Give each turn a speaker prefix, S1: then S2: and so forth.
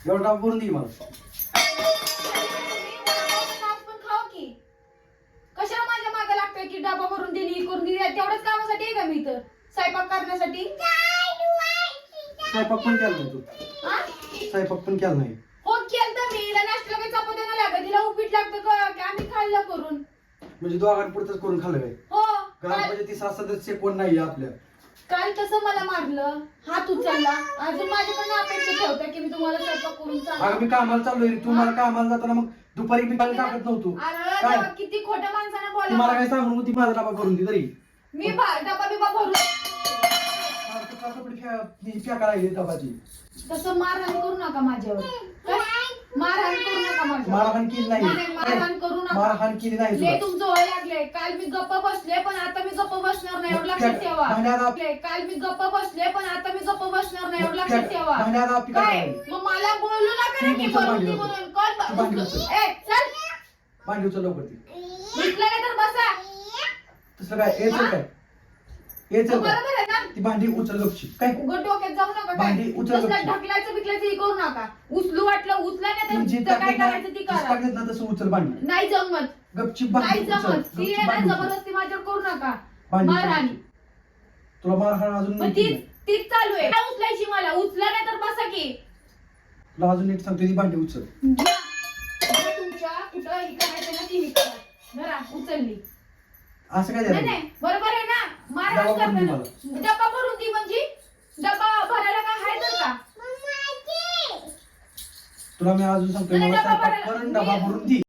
S1: एवढा डबा भरून दे मला.
S2: कशाला माझ्या मागे लागतोय की डबा भरून दिली करून दिली? तेवढ्याच कामासाठी आहे का मी इथं? स्वयंपाक करण्यासाठी?
S1: स्वयंपाक पण केला नाही तू. स्वयंपाक पण केला नाही.
S2: हो केलं मी. नाश्त्याला काही चपात्या नाही लागत, तिला उपीट लागतं का की आम्ही खाल्लं करून.
S1: म्हणजे दोघांपुरतच करून खाल्लं काय?
S2: हो.
S1: म्हणजे ती 6 सदस्य कोण नाही आपल्या.
S2: काल तसं मला मारलं, हात उचलला, अजून माझ्याकडनं अपेक्षा ठेवता की मी तुम्हाला स्वयंपाक करून
S1: अगं मी कामाला चाललोय, तू मला कामाला जाताना मग दुपारी मी टाकत नव्हतो.
S2: अरे किती खोटं माणसानं
S1: मला
S2: बोला.
S1: काय सांगू ती माझा डबा करून दे तरी.
S2: मी डबा बिबा भरून
S1: डबाची
S2: तसं मारहाण करू नका माझ्यावर. मारहाण करू नका माझ्यावर.
S1: मारहाण केली नाही.
S2: मारहाण करू नका.
S1: मारहाण केली नाही
S2: लय तुमचं वय लागले. काल मी गप्प बसले पण आता मी गप्प बसणार नाही, एवढं लक्षात ठेवा. काल मी गप्प बसले पण आता मी गप्प बसणार नाही, एवढं लक्षात ठेवा. काय मग मला बोलू नका ना की बोलून बोलून कोण. ए चल
S1: भांडी उचल लवकर ती.
S2: म्हटलं नाही तर बसा.
S1: तसं काय यायचं काय यायचं
S2: बरोबर आहे ना?
S1: ती भांडी उचल गपची काय
S2: उघड डोक्यात जाऊ नका.
S1: भांडी उचल
S2: तसलं
S1: गपची.
S2: ढकलायचं बिकलायचं हे करू नका. उचलू वाटलं उचला नाही
S1: तुझी
S2: तर काय करायचं ती करा.
S1: ताकद ना तसं उचल भांडी.
S2: नाही जमत.
S1: गपची
S2: नाही
S1: भांडी उचल.
S2: जमत. ती
S1: गपची
S2: आहे ना
S1: भांडी उचल.
S2: जबरदस्ती माझ्यावर करू नका.
S1: भांडी उचल.
S2: मारहाण.
S1: तुला मारहाण अजून
S2: मग
S1: नाही
S2: तीच
S1: केली.
S2: तीच चालू आहे. काय उचलायची मला? उचला नाही तर बसा की.
S1: तुला अजून नीट सांगतो ती भांडी उचल.
S2: घ्या. तुमच्या कुठं हे करायचं ना ती हे करा. बरा उचलली.
S1: असं काय
S2: नाही
S1: झालं
S2: नाही बरोबर आहे ना? मारहाण
S1: डबा भरून दे
S2: करताना डबा भरून दी म्हणजे डबा भरायला काय आहे तर का?
S1: तुला मी अजून सांगतोय
S2: नाही,
S1: मला
S2: डबा
S1: स्वयंपाक
S2: भरायला-
S1: करून डबा भरून दे.